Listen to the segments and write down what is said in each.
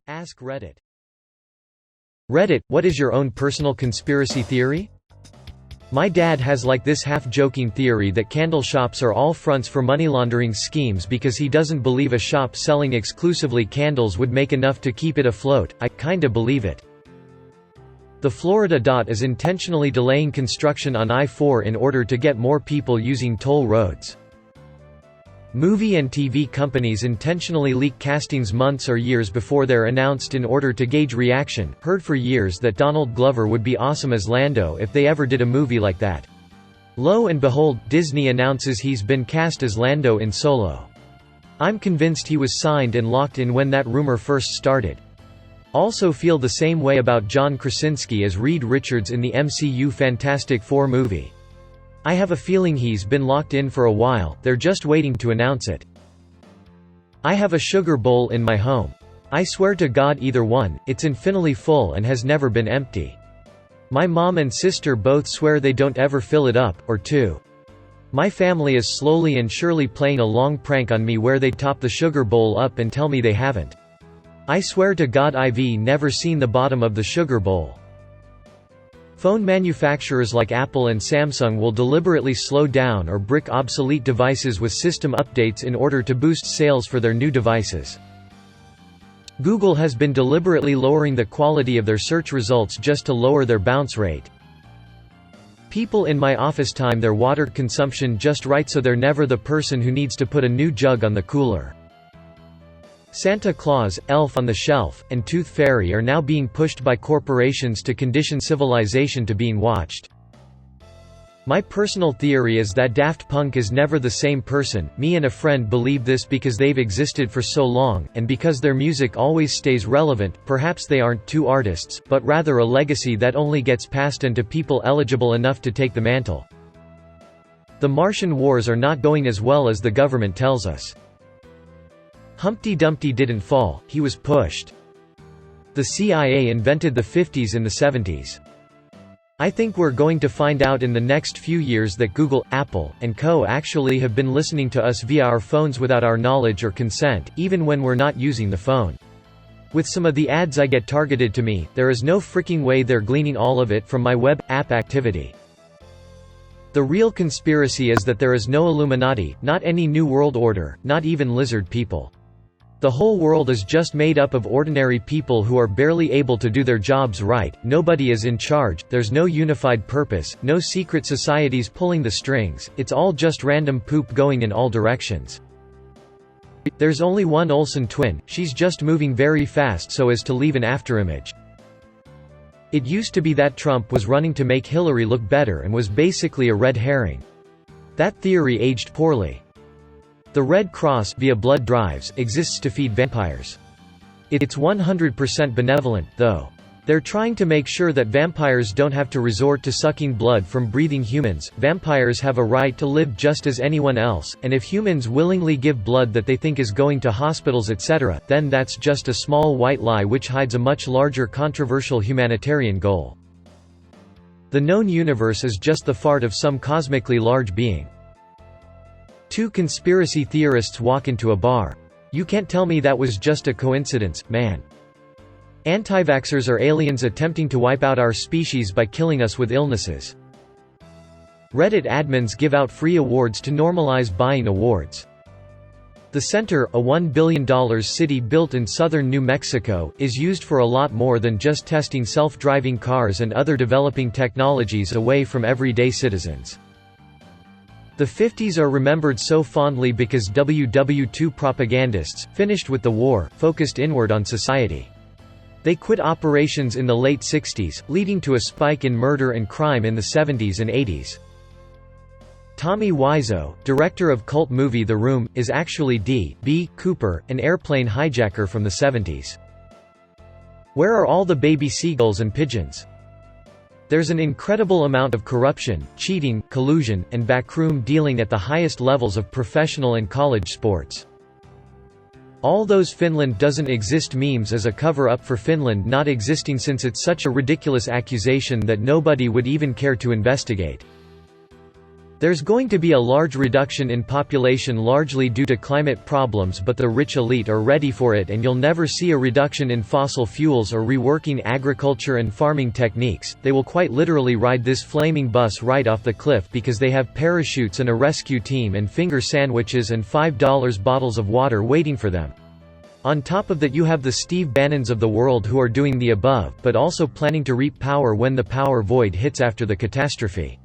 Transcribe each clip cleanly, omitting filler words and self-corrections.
Ask Reddit. Reddit, what is your own personal conspiracy theory? My dad has like this half-joking theory that candle shops are all fronts for money laundering schemes because he doesn't believe a shop selling exclusively candles would make enough to keep it afloat. I kinda believe it. The Florida DOT is intentionally delaying construction on I-4 in order to get more people using toll roads. Movie and TV companies intentionally leak castings months or years before they're announced in order to gauge reaction. Heard for years that Donald Glover would be awesome as Lando if they ever did a movie like that. Lo and behold, Disney announces he's been cast as Lando in Solo. I'm convinced he was signed and locked in when that rumor first started. Also feel the same way about John Krasinski as Reed Richards in the MCU Fantastic Four movie. I have a feeling he's been locked in for a while, they're just waiting to announce it. I have a sugar bowl in my home. I swear to God either one, it's infinitely full and has never been empty. My mom and sister both swear they don't ever fill it up, or two. My family is slowly and surely playing a long prank on me where they top the sugar bowl up and tell me they haven't. I swear to God I've never seen the bottom of the sugar bowl. Phone manufacturers like Apple and Samsung will deliberately slow down or brick obsolete devices with system updates in order to boost sales for their new devices. Google has been deliberately lowering the quality of their search results just to lower their bounce rate. People in my office time their water consumption just right so they're never the person who needs to put a new jug on the cooler. Santa Claus, Elf on the Shelf, and Tooth Fairy are now being pushed by corporations to condition civilization to being watched. My personal theory is that Daft Punk is never the same person. Me and a friend believe this because they've existed for so long, and because their music always stays relevant. Perhaps they aren't two artists, but rather a legacy that only gets passed on to people eligible enough to take the mantle. The Martian wars are not going as well as the government tells us. Humpty Dumpty didn't fall, he was pushed. The CIA invented the 50s in the 70s. I think we're going to find out in the next few years that Google, Apple, and Co. actually have been listening to us via our phones without our knowledge or consent, even when we're not using the phone. With some of the ads I get targeted to me, there is no freaking way they're gleaning all of it from my web app activity. The real conspiracy is that there is no Illuminati, not any New World Order, not even lizard people. The whole world is just made up of ordinary people who are barely able to do their jobs right, nobody is in charge, there's no unified purpose, no secret societies pulling the strings, it's all just random poop going in all directions. There's only one Olsen twin, she's just moving very fast so as to leave an afterimage. It used to be that Trump was running to make Hillary look better and was basically a red herring. That theory aged poorly. The Red Cross, via blood drives, exists to feed vampires. It's 100% benevolent, though. They're trying to make sure that vampires don't have to resort to sucking blood from breathing humans. Vampires have a right to live just as anyone else, and if humans willingly give blood that they think is going to hospitals etc., then that's just a small white lie which hides a much larger controversial humanitarian goal. The known universe is just the fart of some cosmically large being. Two conspiracy theorists walk into a bar. You can't tell me that was just a coincidence, man. Anti-vaxxers are aliens attempting to wipe out our species by killing us with illnesses. Reddit admins give out free awards to normalize buying awards. The center, a $1 billion city built in southern New Mexico, is used for a lot more than just testing self-driving cars and other developing technologies away from everyday citizens. The 50s are remembered so fondly because WW2 propagandists, finished with the war, focused inward on society. They quit operations in the late 60s, leading to a spike in murder and crime in the 70s and 80s. Tommy Wiseau, director of cult movie The Room, is actually D.B. Cooper, an airplane hijacker from the 70s. Where are all the baby seagulls and pigeons? There's an incredible amount of corruption, cheating, collusion, and backroom dealing at the highest levels of professional and college sports. All those Finland doesn't exist memes as a cover-up for Finland not existing, since it's such a ridiculous accusation that nobody would even care to investigate. There's going to be a large reduction in population largely due to climate problems, but the rich elite are ready for it, and you'll never see a reduction in fossil fuels or reworking agriculture and farming techniques. They will quite literally ride this flaming bus right off the cliff because they have parachutes and a rescue team and finger sandwiches and $5 bottles of water waiting for them. On top of that, you have the Steve Bannons of the world who are doing the above, but also planning to reap power when the power void hits after the catastrophe.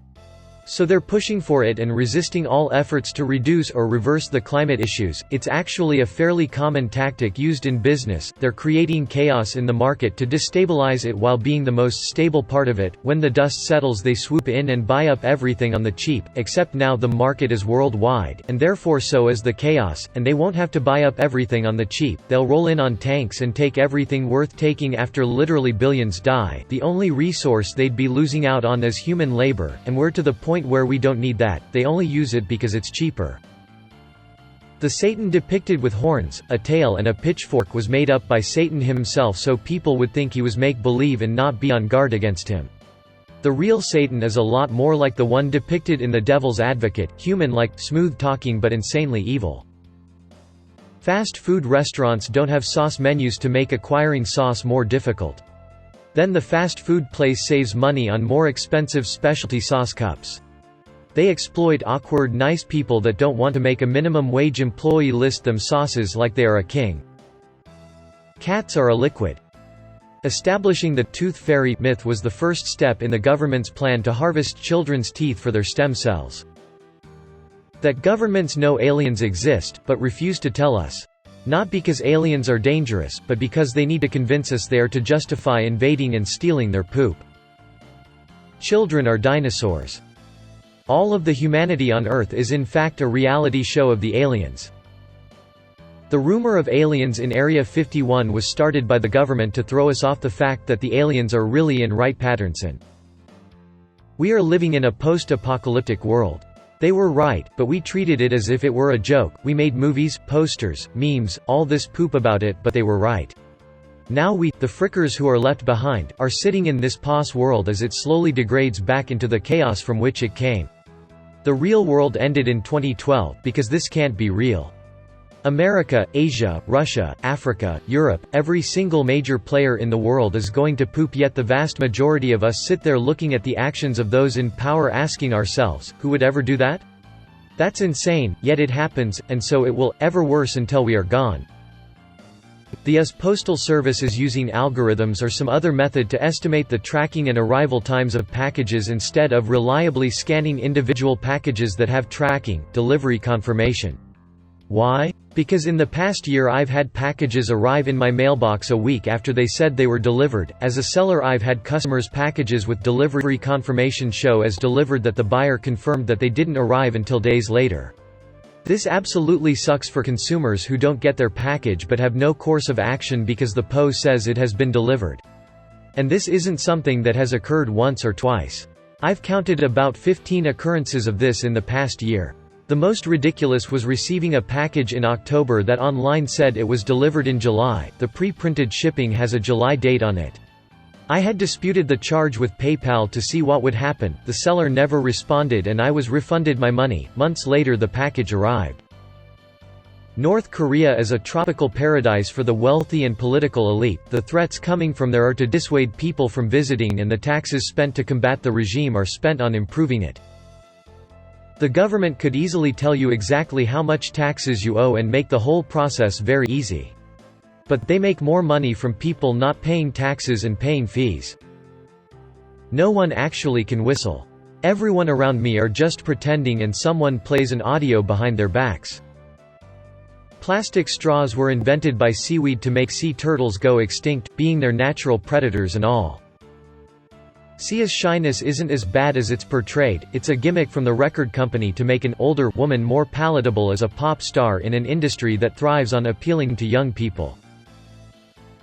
So they're pushing for it and resisting all efforts to reduce or reverse the climate issues. It's actually a fairly common tactic used in business. They're creating chaos in the market to destabilize it while being the most stable part of it. When the dust settles, they swoop in and buy up everything on the cheap, except now the market is worldwide, and therefore so is the chaos, and they won't have to buy up everything on the cheap. They'll roll in on tanks and take everything worth taking after literally billions die. The only resource they'd be losing out on is human labor, and we're to the point where we don't need that, they only use it because it's cheaper. The Satan depicted with horns, a tail and a pitchfork was made up by Satan himself so people would think he was make-believe and not be on guard against him. The real Satan is a lot more like the one depicted in The Devil's Advocate, human-like, smooth-talking but insanely evil. Fast food restaurants don't have sauce menus to make acquiring sauce more difficult. Then the fast food place saves money on more expensive specialty sauce cups. They exploit awkward nice people that don't want to make a minimum wage employee list them sauces like they are a king. Cats are a liquid. Establishing the tooth fairy myth was the first step in the government's plan to harvest children's teeth for their stem cells. That governments know aliens exist, but refuse to tell us. Not because aliens are dangerous, but because they need to convince us they are to justify invading and stealing their poop. Children are dinosaurs. All of the humanity on Earth is in fact a reality show of the aliens. The rumor of aliens in Area 51 was started by the government to throw us off the fact that the aliens are really in Wright-Patterson. We are living in a post-apocalyptic world. They were right, but we treated it as if it were a joke. We made movies, posters, memes, all this poop about it, but they were right. Now we, the frickers who are left behind, are sitting in this pos world as it slowly degrades back into the chaos from which it came. The real world ended in 2012 because this can't be real. America, Asia, Russia, Africa, Europe, every single major player in the world is going to poop, yet the vast majority of us sit there looking at the actions of those in power asking ourselves, who would ever do that? That's insane, yet it happens, and so it will, ever worse until we are gone. The US Postal Service is using algorithms or some other method to estimate the tracking and arrival times of packages instead of reliably scanning individual packages that have tracking, delivery confirmation. Why? Because in the past year I've had packages arrive in my mailbox a week after they said they were delivered. As a seller, I've had customers' packages with delivery confirmation show as delivered that the buyer confirmed that they didn't arrive until days later. This absolutely sucks for consumers who don't get their package but have no course of action because the PO says it has been delivered. And this isn't something that has occurred once or twice. I've counted about 15 occurrences of this in the past year. The most ridiculous was receiving a package in October that online said it was delivered in July. The pre-printed shipping has a July date on it. I had disputed the charge with PayPal to see what would happen. The seller never responded and I was refunded my money. Months later the package arrived. North Korea is a tropical paradise for the wealthy and political elite. The threats coming from there are to dissuade people from visiting, and the taxes spent to combat the regime are spent on improving it. The government could easily tell you exactly how much taxes you owe and make the whole process very easy. But they make more money from people not paying taxes and paying fees. No one actually can whistle. Everyone around me are just pretending and someone plays an audio behind their backs. Plastic straws were invented by seaweed to make sea turtles go extinct, being their natural predators and all. Sia's shyness isn't as bad as it's portrayed. It's a gimmick from the record company to make an older woman more palatable as a pop star in an industry that thrives on appealing to young people.